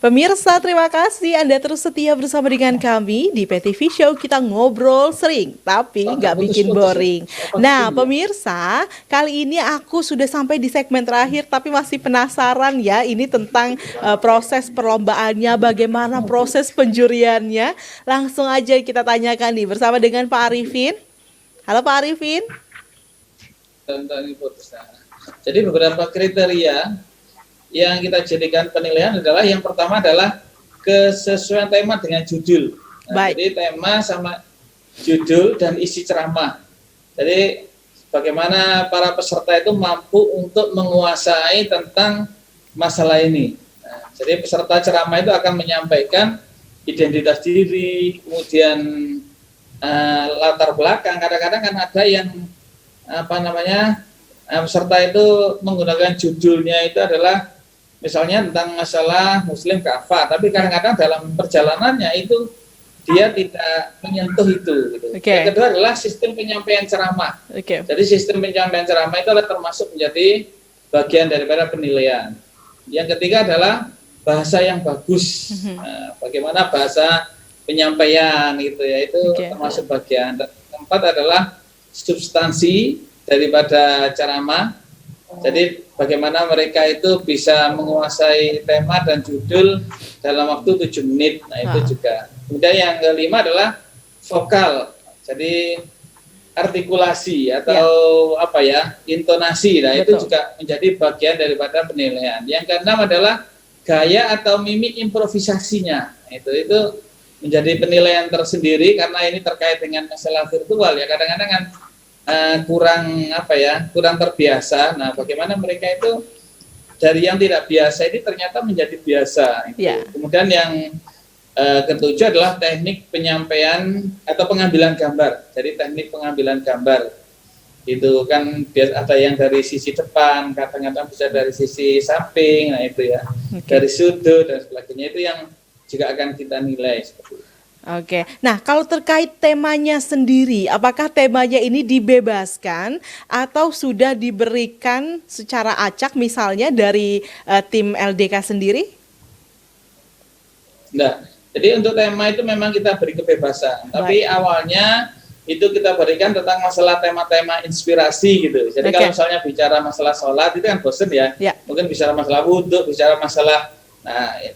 Pemirsa, terima kasih Anda terus setia bersama dengan kami di PTV Show. Kita ngobrol sering, tapi nggak bikin boring. Nah, pemirsa, kali ini aku sudah sampai di segmen terakhir, tapi masih penasaran ya, ini tentang proses perlombaannya, bagaimana proses penjuriannya. Langsung aja kita tanyakan nih bersama dengan Pak Arifin. Halo Pak Arifin. Jadi beberapa kriteria yang kita jadikan penilaian adalah yang pertama adalah kesesuaian tema dengan judul. Jadi tema sama judul dan isi ceramah. Jadi bagaimana para peserta itu mampu untuk menguasai tentang masalah ini. Jadi peserta ceramah itu akan menyampaikan identitas diri, kemudian latar belakang. Kadang-kadang kan ada yang peserta itu menggunakan judulnya itu adalah misalnya tentang masalah Muslim kafah, tapi kadang-kadang dalam perjalanannya itu dia tidak menyentuh itu. Gitu. Yang kedua adalah sistem penyampaian ceramah. Jadi sistem penyampaian ceramah itu adalah termasuk menjadi bagian daripada penilaian. Yang ketiga adalah bahasa yang bagus. Bagaimana bahasa penyampaian gitu ya, itu termasuk bagian. Keempat adalah substansi daripada ceramah. Jadi bagaimana mereka itu bisa menguasai tema dan judul dalam waktu 7 menit. Nah itu juga. Kemudian yang kelima adalah vokal. Jadi artikulasi atau intonasi. Nah itu juga menjadi bagian daripada penilaian. Yang keenam adalah gaya atau mimik improvisasinya. Itu menjadi penilaian tersendiri karena ini terkait dengan masalah virtual ya. Kadang-kadang kan kurang terbiasa. Nah, bagaimana mereka itu dari yang tidak biasa ini ternyata menjadi biasa. Kemudian yang ketujuh adalah teknik penyampaian atau pengambilan gambar. Jadi teknik pengambilan gambar itu kan ada yang dari sisi depan, kadang-kadang bisa dari sisi samping, nah itu ya, dari sudut dan sebagainya, itu yang juga akan kita nilai seperti itu. Nah kalau terkait temanya sendiri, apakah temanya ini dibebaskan atau sudah diberikan secara acak misalnya dari tim LDK sendiri? Enggak, jadi untuk tema itu memang kita beri kebebasan, tapi awalnya itu kita berikan tentang masalah tema-tema inspirasi gitu. Jadi kalau misalnya bicara masalah sholat itu kan bosen ya, mungkin bicara masalah wudhu, bicara masalah,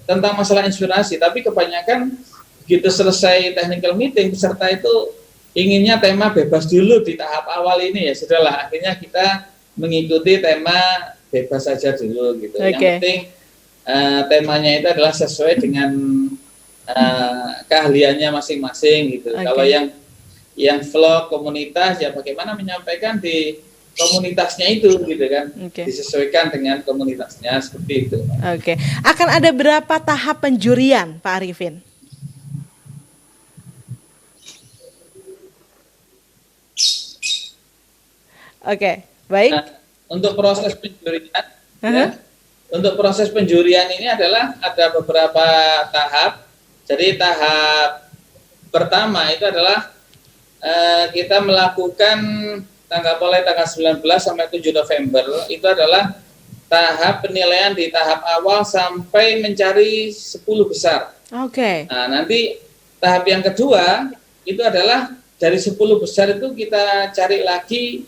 tentang masalah inspirasi, tapi kebanyakan begitu selesai technical meeting, peserta itu inginnya tema bebas dulu di tahap awal ini, ya sudahlah, akhirnya kita mengikuti tema bebas saja dulu gitu. Yang penting temanya itu adalah sesuai dengan keahliannya masing-masing gitu. Kalau yang vlog komunitas ya bagaimana menyampaikan di komunitasnya itu gitu kan, disesuaikan dengan komunitasnya seperti itu. Akan ada berapa tahap penjurian, Pak Arifin? Baik. Nah, untuk proses penjurian, untuk proses penjurian ini adalah ada beberapa tahap. Jadi tahap pertama itu adalah kita melakukan mulai tanggal 19 sampai 7 November itu adalah tahap penilaian di tahap awal sampai mencari 10 besar. Nah, nanti tahap yang kedua itu adalah dari 10 besar itu kita cari lagi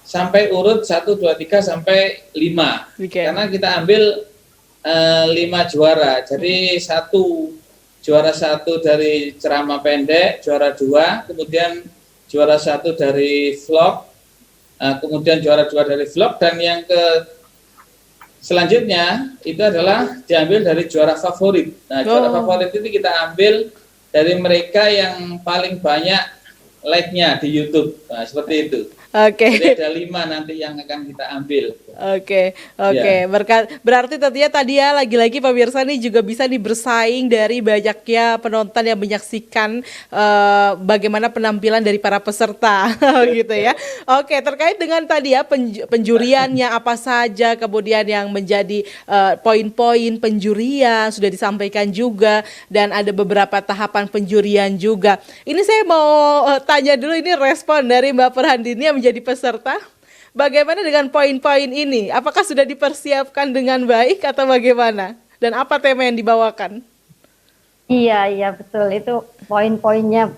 sampai urut 1, 2, 3 sampai 5. Karena kita ambil 5 juara. Jadi juara 1 dari ceramah pendek, juara 2, kemudian juara 1 dari vlog, kemudian juara 2 dari vlog, dan yang selanjutnya itu adalah diambil dari juara favorit. Nah, juara favorit itu kita ambil dari mereka yang paling banyak like-nya di YouTube. Nah, seperti itu. Jadi ada 5 nanti yang akan kita ambil. Berarti tentunya tadi ya lagi-lagi pemirsa nih juga bisa bersaing dari banyaknya penonton yang menyaksikan bagaimana penampilan dari para peserta gitu ya. Terkait dengan tadi ya penjuriannya apa saja, kemudian yang menjadi poin-poin penjurian sudah disampaikan juga, dan ada beberapa tahapan penjurian juga. Ini saya mau tanya dulu, ini respon dari Mbak Ferhandini yang menjadi peserta. Bagaimana dengan poin-poin ini? Apakah sudah dipersiapkan dengan baik atau bagaimana? Dan apa tema yang dibawakan? Iya betul, itu poin-poinnya.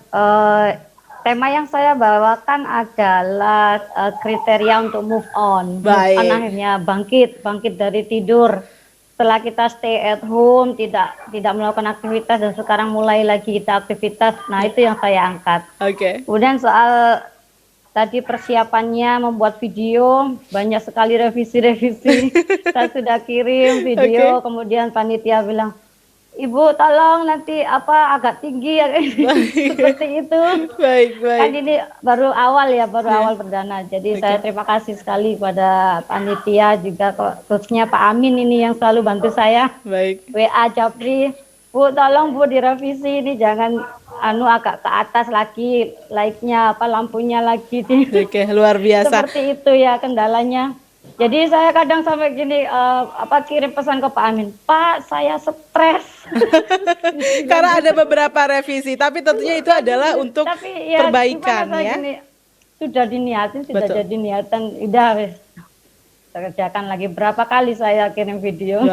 Tema yang saya bawakan adalah kriteria untuk move on. Baik. Move on akhirnya bangkit dari tidur. Setelah kita stay at home, tidak melakukan aktivitas dan sekarang mulai lagi kita aktivitas. Nah, itu yang saya angkat. Oke. Kemudian soal tadi persiapannya membuat video, banyak sekali revisi. Saya sudah kirim video, kemudian panitia bilang, Ibu tolong nanti agak tinggi ya seperti itu. Baik. Kan ini baru awal awal perdana. Jadi saya terima kasih sekali pada panitia juga khususnya Pak Amin ini yang selalu bantu saya. Baik. WA Japri, Bu tolong Bu direvisi ini jangan agak ke atas lagi like-nya lampunya lagi. Oke, luar biasa. Seperti itu ya kendalanya. Jadi saya kadang sampai gini kirim pesan ke Pak Amin, Pak saya stres. Karena ada beberapa revisi, tapi tentunya itu adalah untuk perbaikan ya. Gini, sudah diniatin, sudah jadi niatan, udah wes. Saya kerjakan lagi berapa kali saya kirim video.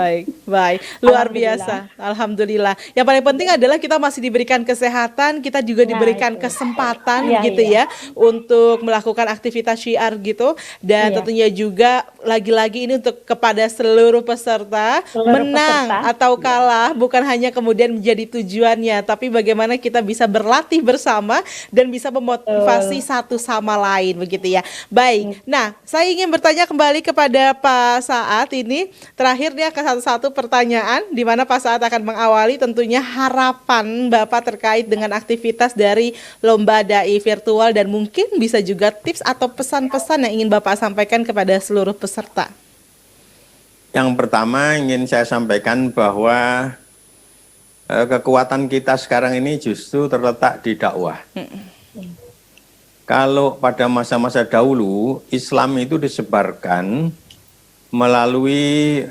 Baik, luar biasa. Alhamdulillah. Yang paling penting adalah kita masih diberikan kesehatan, kita juga diberikan kesempatan gitu ya untuk melakukan aktivitas syiar gitu, dan tentunya juga lagi-lagi ini untuk kepada seluruh peserta, menang atau kalah bukan hanya kemudian menjadi tujuannya, tapi bagaimana kita bisa berlatih bersama dan bisa memotivasi satu sama lain begitu ya. Baik. Nah, saya ingin bertanya kembali kepada Pak Saad ini. Terakhir dia akan satu pertanyaan di mana Pak Saad akan mengawali tentunya harapan Bapak terkait dengan aktivitas dari Lomba Dai Virtual dan mungkin bisa juga tips atau pesan-pesan yang ingin Bapak sampaikan kepada seluruh peserta. Yang pertama ingin saya sampaikan bahwa kekuatan kita sekarang ini justru terletak di dakwah. Kalau pada masa-masa dahulu Islam itu disebarkan melalui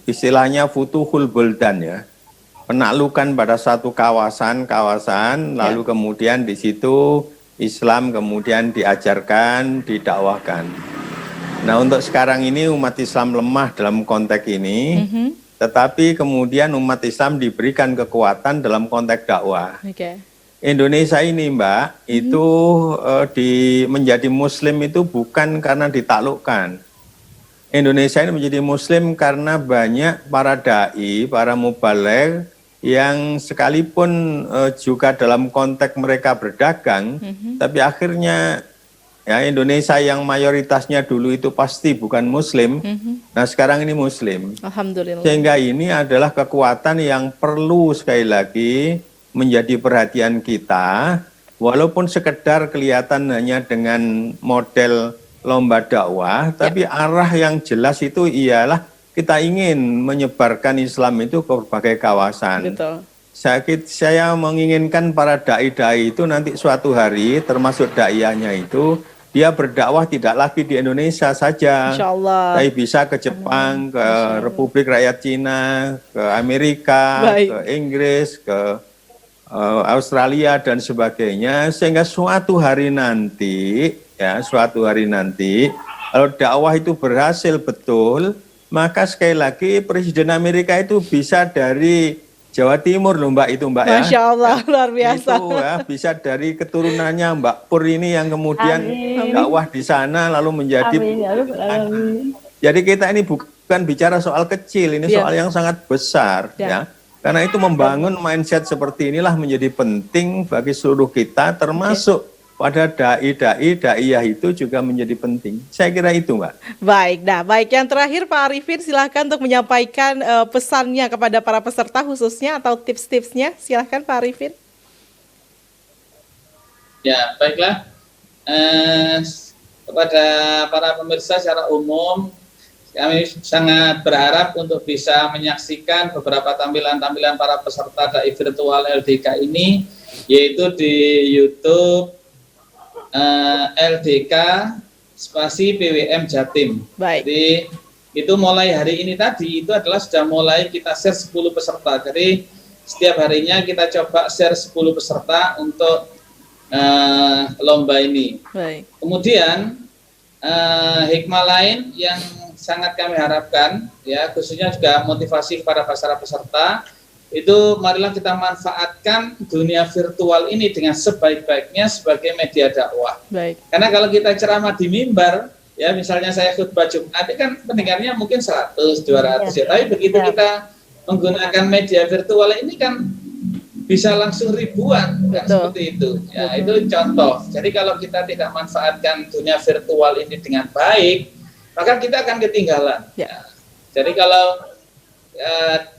istilahnya futuhul buldan ya, penaklukan pada satu kawasan, lalu kemudian di situ Islam kemudian diajarkan, didakwahkan. Nah untuk sekarang ini umat Islam lemah dalam konteks ini, tetapi kemudian umat Islam diberikan kekuatan dalam konteks dakwah. Indonesia ini Mbak, itu menjadi muslim itu bukan karena ditaklukkan. Indonesia ini menjadi muslim karena banyak para da'i, para mubaligh yang sekalipun juga dalam konteks mereka berdagang, tapi akhirnya ya Indonesia yang mayoritasnya dulu itu pasti bukan muslim, nah sekarang ini muslim. Alhamdulillah. Sehingga ini adalah kekuatan yang perlu sekali lagi menjadi perhatian kita, walaupun sekedar kelihatan hanya dengan model lomba dakwah, tapi arah yang jelas itu ialah kita ingin menyebarkan Islam itu ke berbagai kawasan. Betul. Saya menginginkan para dai-dai itu nanti suatu hari, termasuk daiyahnya itu, dia berdakwah tidak lagi di Indonesia saja, tapi bisa ke Jepang, ke Republik Rakyat Cina, ke Amerika, ke Inggris, ke Australia dan sebagainya, sehingga suatu hari nanti kalau dakwah itu berhasil betul, maka sekali lagi Presiden Amerika itu bisa dari Jawa Timur loh Mbak itu Mbak. Masya Allah, luar biasa. Itu ya, bisa dari keturunannya Mbak Pur ini yang kemudian dakwah di sana lalu menjadi. Jadi kita ini bukan bicara soal kecil, ini soal yang sangat besar ya. Karena itu membangun mindset seperti inilah menjadi penting bagi seluruh kita, termasuk pada daiyah itu juga menjadi penting. Saya kira itu Mbak. Baik, yang terakhir Pak Arifin silahkan untuk menyampaikan pesannya kepada para peserta khususnya atau tips-tipsnya, silahkan Pak Arifin. Ya baiklah, kepada para pemirsa secara umum, kami sangat berharap untuk bisa menyaksikan beberapa tampilan-tampilan para peserta Dai Virtual LDK ini, yaitu di YouTube LDK spasi PWM Jatim. Jadi itu mulai hari ini tadi itu adalah sudah mulai kita share 10 peserta. Jadi setiap harinya kita coba share 10 peserta untuk lomba ini. Kemudian hikmah lain yang sangat kami harapkan, ya khususnya juga motivasi kepada para peserta, itu marilah kita manfaatkan dunia virtual ini dengan sebaik-baiknya sebagai media dakwah. Baik. Karena kalau kita ceramah di mimbar, ya misalnya saya khutbah Jumat, kan pendengarnya mungkin 100, 200 ya. Tapi begitu kita menggunakan media virtual ini kan bisa langsung ribuan, kan, seperti itu. Ya, itu contoh. Jadi kalau kita tidak manfaatkan dunia virtual ini dengan baik, maka kita akan ketinggalan. Ya. Jadi kalau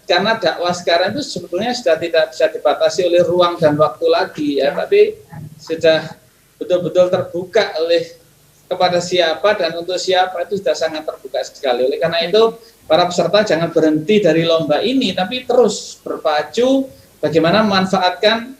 karena dakwah sekarang itu sebetulnya sudah tidak bisa dibatasi oleh ruang dan waktu lagi, ya, tapi sudah betul-betul terbuka oleh kepada siapa dan untuk siapa, itu sudah sangat terbuka sekali. Oleh karena itu, para peserta jangan berhenti dari lomba ini, tapi terus berpacu bagaimana memanfaatkan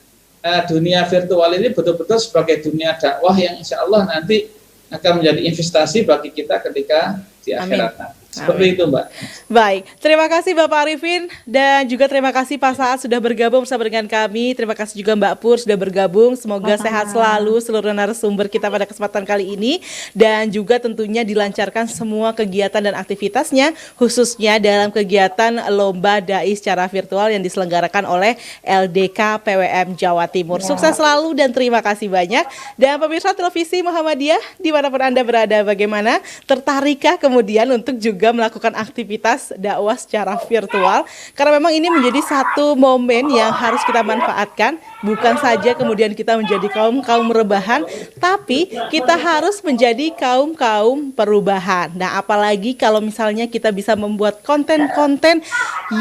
dunia virtual ini betul-betul sebagai dunia dakwah yang insya Allah nanti akan menjadi investasi bagi kita ketika di akhirat. Seperti itu, Mbak. Baik, terima kasih Bapak Arifin dan juga terima kasih Pak Saad sudah bergabung bersama dengan kami. Terima kasih juga Mbak Pur sudah bergabung. Semoga sehat selalu seluruh narasumber kita pada kesempatan kali ini dan juga tentunya dilancarkan semua kegiatan dan aktivitasnya, khususnya dalam kegiatan Lomba Dai secara virtual yang diselenggarakan oleh LDK PWM Jawa Timur. Sukses selalu dan terima kasih banyak. Dan pemirsa televisi Muhammadiyah dimanapun Anda berada, bagaimana? Tertarikkah kemudian untuk juga melakukan aktivitas dakwah secara virtual, karena memang ini menjadi satu momen yang harus kita manfaatkan, bukan saja kemudian kita menjadi kaum rebahan, tapi kita harus menjadi kaum perubahan. Nah, apalagi kalau misalnya kita bisa membuat konten-konten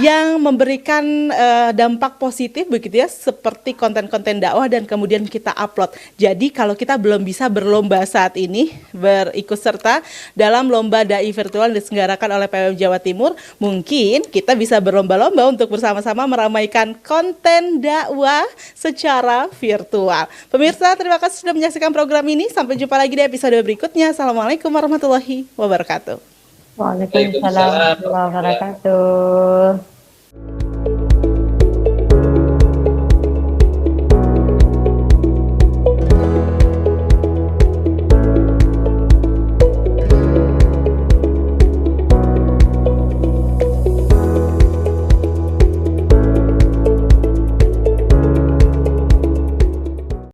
yang memberikan dampak positif begitu ya, seperti konten-konten dakwah dan kemudian kita upload. Jadi kalau kita belum bisa berlomba saat ini, berikut serta dalam lomba dai virtual yang diselenggarakan oleh PWM Jawa Timur, mungkin kita bisa berlomba-lomba untuk bersama-sama meramaikan konten dakwah secara virtual. Pemirsa, terima kasih sudah menyaksikan program ini. Sampai jumpa lagi di episode berikutnya. Assalamualaikum warahmatullahi wabarakatuh. Waalaikumsalam warahmatullahi wabarakatuh.